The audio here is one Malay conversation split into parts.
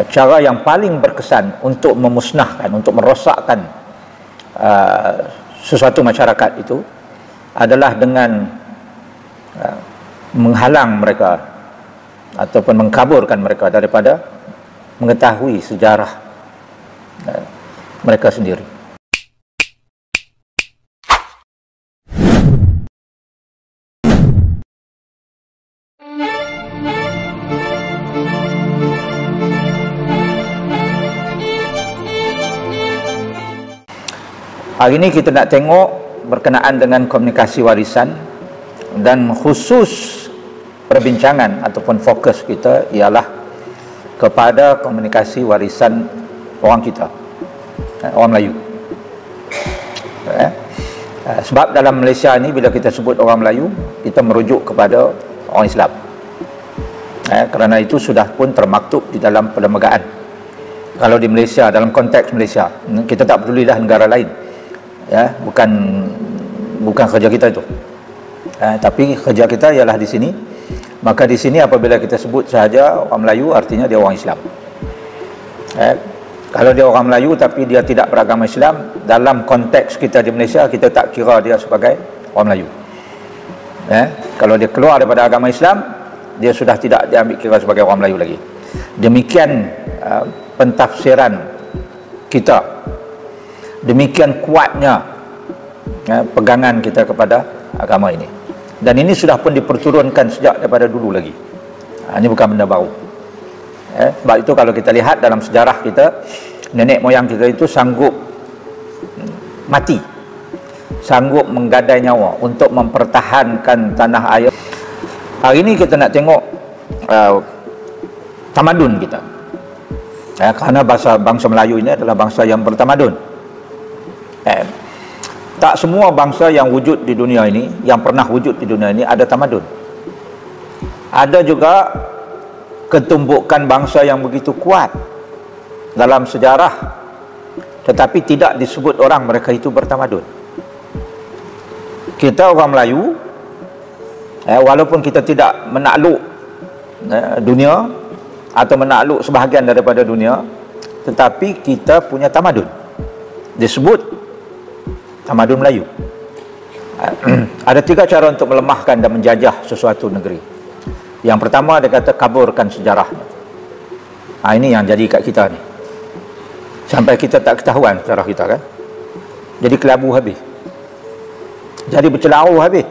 cara yang paling berkesan untuk memusnahkan, untuk merosakkan sesuatu masyarakat itu adalah dengan menghalang mereka ataupun mengkaburkan mereka daripada mengetahui sejarah mereka sendiri. Hari ini kita nak tengok berkenaan dengan komunikasi warisan, dan khusus perbincangan ataupun fokus kita ialah kepada komunikasi warisan orang kita, orang Melayu. Sebab dalam Malaysia ni bila kita sebut orang Melayu, kita merujuk kepada orang Islam. Kerana itu sudah pun termaktub di dalam perlembagaan. Kalau di Malaysia, dalam konteks Malaysia, kita tak pedulilah negara lain. Bukan kerja kita itu, tapi kerja kita ialah di sini. Maka di sini apabila kita sebut sahaja orang Melayu, artinya dia orang Islam. Kalau dia orang Melayu tapi dia tidak beragama Islam, dalam konteks kita di Malaysia, kita tak kira dia sebagai orang Melayu. Kalau dia keluar daripada agama Islam, dia sudah tidak diambil kira sebagai orang Melayu lagi. Demikian pentafsiran kita, demikian kuatnya pegangan kita kepada agama ini. Dan ini sudah pun diperturunkan sejak daripada dulu lagi. Ini bukan benda baru. Sebab itu kalau kita lihat dalam sejarah kita, nenek moyang kita itu sanggup mati, sanggup menggadai nyawa untuk mempertahankan tanah air. Hari ini kita nak tengok tamadun kita. Kerana bangsa Melayu ini adalah bangsa yang bertamadun. Tak semua bangsa yang wujud di dunia ini, yang pernah wujud di dunia ini, ada tamadun. Ada juga ketumbukan bangsa yang begitu kuat dalam sejarah, tetapi tidak disebut orang mereka itu bertamadun. Kita orang Melayu, walaupun kita tidak menakluk dunia atau menakluk sebahagian daripada dunia, tetapi kita punya tamadun, disebut tamadun Melayu. Ada 3 cara untuk melemahkan dan menjajah sesuatu negeri. Yang pertama, dia kata kaburkan sejarahnya. Ini yang jadi kat kita ni, sampai kita tak ketahuan sejarah kita kan. Jadi kelabu habis, jadi bercelau habis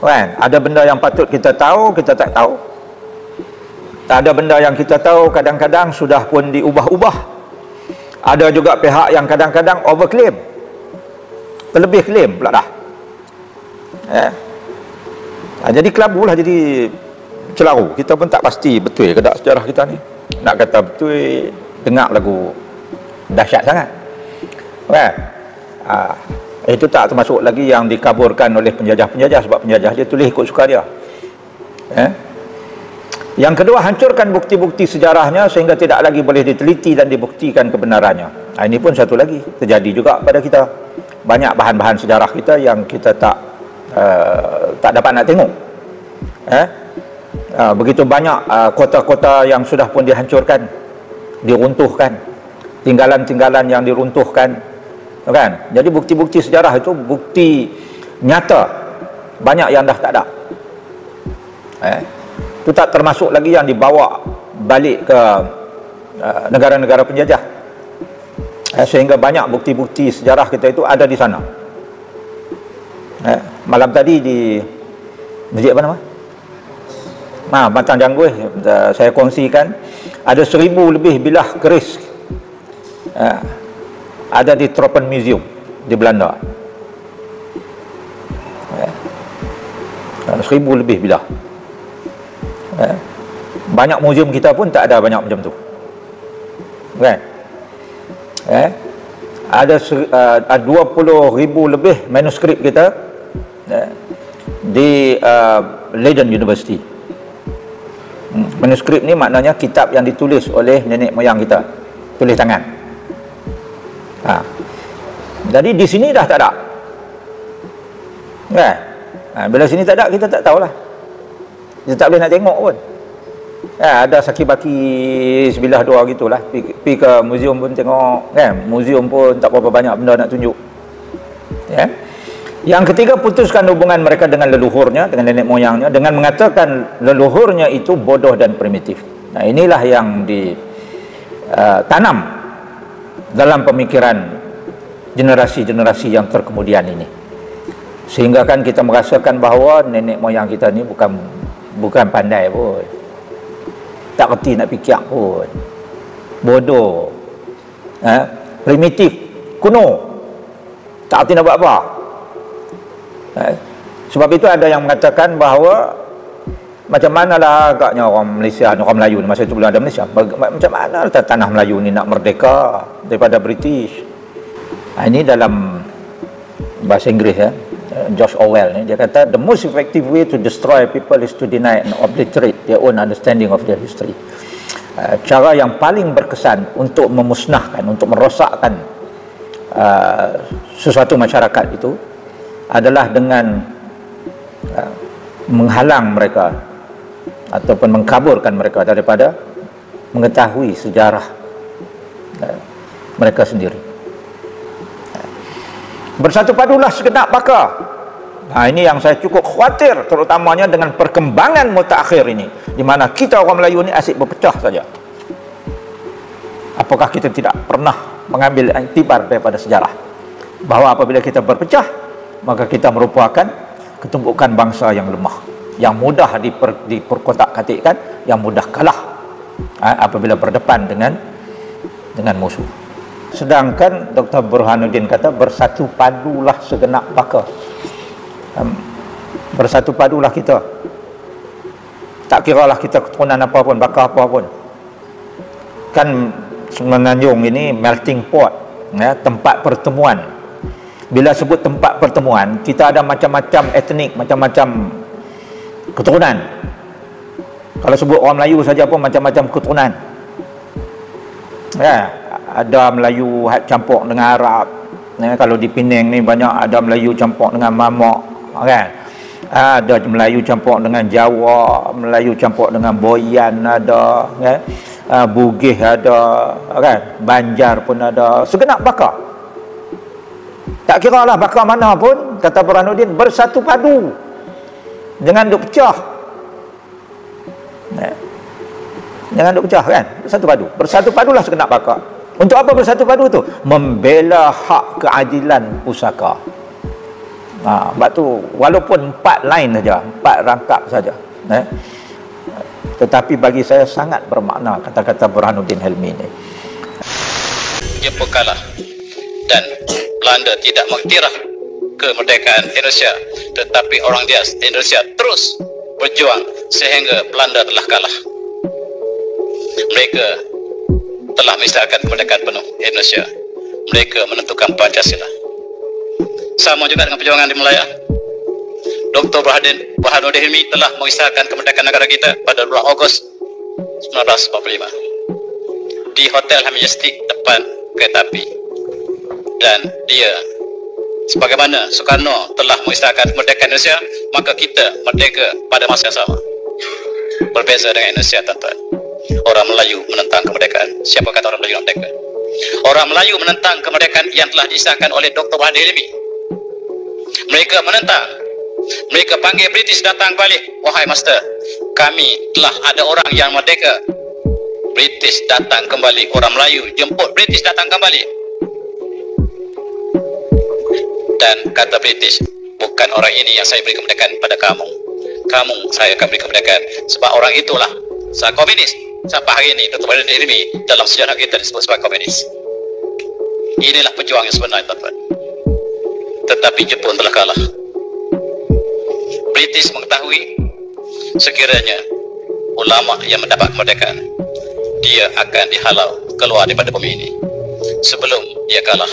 kan. Ada benda yang patut kita tahu, kita tak tahu. Tak ada benda yang kita tahu, kadang-kadang sudah pun diubah-ubah. Ada juga pihak yang kadang-kadang overclaim, terlebih claim pula dah. Jadi kelabu lah, jadi celaru. Kita pun tak pasti betul ke tak sejarah kita ni. Nak kata betul, dengar lagu dahsyat sangat kan. Itu tak termasuk lagi yang dikaburkan oleh penjajah-penjajah, sebab penjajah dia tulis ikut suka dia. Yang kedua, hancurkan bukti-bukti sejarahnya sehingga tidak lagi boleh diteliti dan dibuktikan kebenarannya. Ini pun satu lagi terjadi juga pada kita. Banyak bahan-bahan sejarah kita yang kita tak dapat nak tengok. Begitu banyak kota-kota yang sudah pun dihancurkan, diruntuhkan, tinggalan-tinggalan yang diruntuhkan kan. Jadi bukti-bukti sejarah itu, bukti nyata, banyak yang dah tak ada. Itu tak termasuk lagi yang dibawa balik ke negara-negara penjajah, sehingga banyak bukti-bukti sejarah kita itu ada di sana. Malam tadi di masjid apa nama? Batang Jangguih, saya kongsikan ada 1000 lebih bilah keris ada di Tropen Museum di Belanda. 1000 lebih bilah. Banyak museum kita pun tak ada banyak macam tu kan. Ada 20,000 lebih manuskrip kita di Leiden University. Manuskrip ni maknanya kitab yang ditulis oleh nenek moyang kita, tulis tangan. Jadi di sini dah tak ada kan. Bila sini tak ada, kita tak tahulah, kita tak boleh nak tengok pun Ada saki-baki sebilah dua gitulah. Pergi ke muzium pun tengok, kan? Muzium pun tak berapa banyak benda nak tunjuk. Ya. Yang ketiga, putuskan hubungan mereka dengan leluhurnya, dengan nenek moyangnya, dengan mengatakan leluhurnya itu bodoh dan primitif. Nah, inilah yang ditanam dalam pemikiran generasi-generasi yang terkemudian ini. Sehingga kan kita merasakan bahawa nenek moyang kita ni bukan pandai pun, tak kerti nak fikir pun, bodoh, primitif, kuno, tak kerti nak buat apa. Sebab itu ada yang mengatakan bahawa macam manalah agaknya orang Malaysia, orang Melayu ni, masa itu belum ada Malaysia, macam mana tanah Melayu ni nak merdeka daripada British. Ini dalam bahasa Inggeris, George Orwell ni, dia kata the most effective way to destroy people is to deny and obliterate their own understanding of their history. Cara yang paling berkesan untuk memusnahkan, untuk merosakkan sesuatu masyarakat itu adalah dengan menghalang mereka ataupun mengkaburkan mereka daripada mengetahui sejarah mereka sendiri. Bersatu padulah segenap baka. Ini yang saya cukup khawatir, terutamanya dengan perkembangan mutakhir ini, di mana kita orang Melayu ni asyik berpecah saja. Apakah kita tidak pernah mengambil iktibar daripada sejarah bahawa apabila kita berpecah, maka kita merupakan ketumpukan bangsa yang lemah, yang mudah diperkotak-katikkan, yang mudah kalah apabila berdepan dengan musuh. Sedangkan Dr. Burhanuddin kata bersatu padulah segenap baka. Bersatu padulah kita, tak kiralah kita keturunan apa pun, baka apa pun. Kan Semenanjung ini melting pot, tempat pertemuan. Bila sebut tempat pertemuan, kita ada macam-macam etnik, macam-macam keturunan. Kalau sebut orang Melayu saja pun macam-macam keturunan. Ada Melayu campur dengan Arab. Kalau di Penang ni banyak ada Melayu campur dengan Mamak, kan? Ada Melayu campur dengan Jawa, Melayu campur dengan Boyan ada, kan? Bugis ada, kan? Banjar pun ada, segenap baka. Tak kira lah baka mana pun, kata Burhanuddin, bersatu padu, jangan duk pecah. Jangan duk pecah, kan? Bersatu padu, bersatu padulah segenap baka. Untuk apa bersatu padu tu? Membela hak keadilan pusaka. Sebab tu walaupun 4 line saja, 4 rangkap saja, tetapi bagi saya sangat bermakna kata-kata Burhanuddin Helmi ini. Jepun kalah dan Belanda tidak mengiktiraf kemerdekaan Indonesia, tetapi orang dia Indonesia terus berjuang sehingga Belanda telah kalah. Mereka telah mengisyaratkan kemerdekaan penuh Indonesia. Mereka menentukan Pancasila. Sama juga dengan perjuangan di Melaya. Dr. Burhanuddin Helmi telah mengisyaratkan kemerdekaan negara kita pada bulan Ogos 1945 di Hotel Majestic depan kereta api. Dan dia, sebagaimana Soekarno telah mengisyaratkan kemerdekaan Indonesia, maka kita merdeka pada masa yang sama. Berbeza dengan Indonesia, tuan-tuan. Orang Melayu menentang kemerdekaan. Siapa kata orang Melayu merdeka? Orang Melayu menentang kemerdekaan yang telah disahkan oleh Dr. Burhanuddin Helmi. Mereka menentang. Mereka panggil British datang balik. Wahai master, kami telah ada orang yang merdeka. British datang kembali. Orang Melayu jemput British datang kembali. Dan kata British, bukan orang ini yang saya beri kemerdekaan pada kamu. Kamu saya akan beri kemerdekaan. Sebab orang itulah saya komunis. Sampai hari ini Dr. Burhanuddin Helmi dalam sejarah kita disebut sebagai komunis. Inilah pejuang yang sebenar, tuan-tuan. Tetapi Jepun telah kalah. British mengetahui sekiranya ulama yang mendapat kemerdekaan, dia akan dihalau keluar daripada bumi ini. Sebelum dia kalah,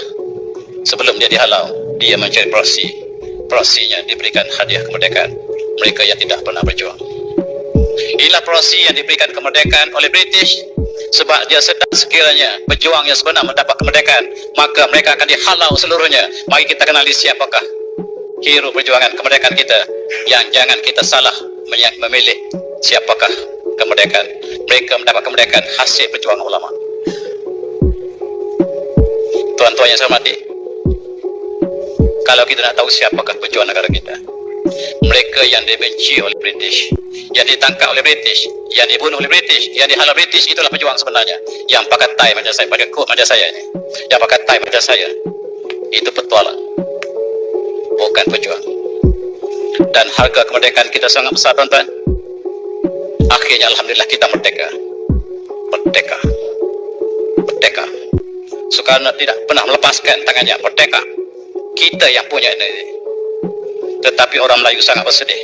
sebelum dia dihalau, dia mencari proksi. Proksinya diberikan hadiah kemerdekaan mereka yang tidak pernah berjuang. Inilah proksi yang diberikan kemerdekaan oleh British. Sebab dia sedar sekiranya pejuang yang sebenar mendapat kemerdekaan, maka mereka akan dihalau seluruhnya. Mari kita kenali siapakah hero perjuangan kemerdekaan kita, yang jangan kita salah memilih siapakah kemerdekaan. Mereka mendapat kemerdekaan hasil perjuangan ulama. Tuan-tuan yang saya hormati, kalau kita nak tahu siapakah pejuang negara kita, mereka yang dibenci oleh British, yang ditangkap oleh British, yang dibunuh oleh British, yang dihalau British, itulah pejuang sebenarnya. Yang pakai tie macam saya, pakai coat macam saya ni, yang pakai tie macam saya, itu petualang, bukan pejuang. Dan harga kemerdekaan kita sangat besar, tuan-tuan. Akhirnya alhamdulillah kita merdeka. Merdeka. Merdeka. Soekarno tidak pernah melepaskan tangannya. Merdeka. Kita yang punya ini. Tetapi orang Melayu sangat bersedih.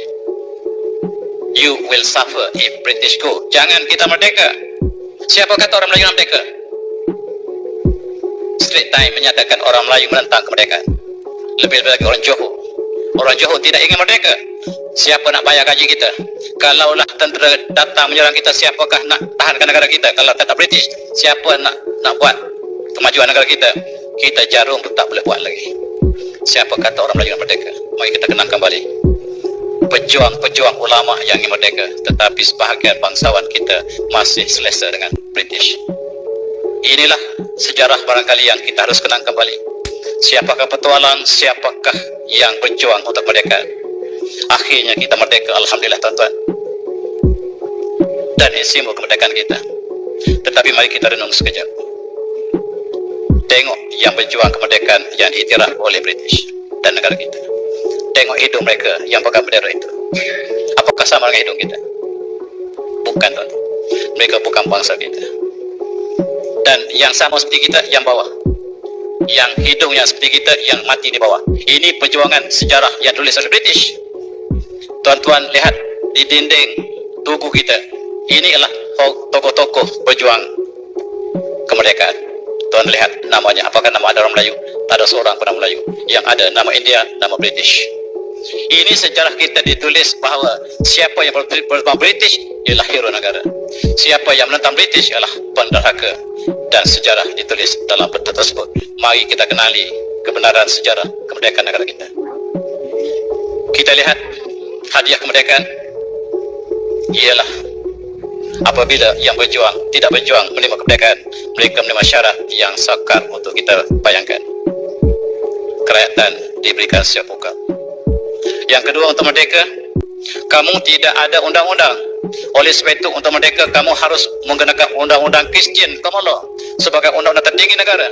You will suffer if British go. Jangan kita merdeka. Siapa kata orang Melayu merdeka? Straits Times menyatakan orang Melayu menentang kemerdekaan. Lebih-lebih lagi orang Johor. Orang Johor tidak ingin merdeka. Siapa nak bayar gaji kita? Kalaulah tentera datang menyerang kita, siapakah nak tahankan negara kita? Kalau tak British, siapa nak buat kemajuan negara kita? Kita jarum pun tak boleh buat lagi. Siapa kata orang Melayu merdeka? Mari kita kenang kembali pejuang-pejuang ulama yang ingin merdeka, tetapi sebahagian bangsawan kita masih selesa dengan British. Inilah sejarah barangkali yang kita harus kenang kembali. Siapakah petualang, siapakah yang berjuang untuk merdeka. Akhirnya kita merdeka, alhamdulillah, tuan-tuan. Dan ini simbol kemerdekaan kita. Tetapi mari kita renung sekejap. Tengok yang berjuang kemerdekaan yang diiktiraf oleh British dan negara kita. Tengok hidung mereka yang pegang bendera itu. Apakah sama dengan hidung kita? Bukan, tuan. Mereka bukan bangsa kita. Dan yang sama seperti kita, yang bawah, yang hidungnya seperti kita, yang mati di bawah. Ini perjuangan sejarah yang tulis oleh British. Tuan-tuan lihat di dinding tugu kita. Inilah tokoh-tokoh berjuang kemerdekaan. Tuan lihat namanya. Apakah nama ada orang Melayu? Tak ada seorang pun nama Melayu. Yang ada nama India, nama British. Ini sejarah kita ditulis bahawa siapa yang berbang British ialah hero negara. Siapa yang menentang British ialah penderhaka. Dan sejarah ditulis dalam peta tersebut. Mari kita kenali kebenaran sejarah kemerdekaan negara kita. Kita lihat hadiah kemerdekaan ialah apabila yang berjuang tidak berjuang menerima kemerdekaan, mereka menerima syarat yang sukar untuk kita bayangkan. Kerakyatan diberikan sepuka. Yang kedua, untuk merdeka, kamu tidak ada undang-undang. Oleh sebab itu, untuk merdeka, kamu harus menggunakan undang-undang Kristian Common Law sebagai undang-undang tertinggi negara.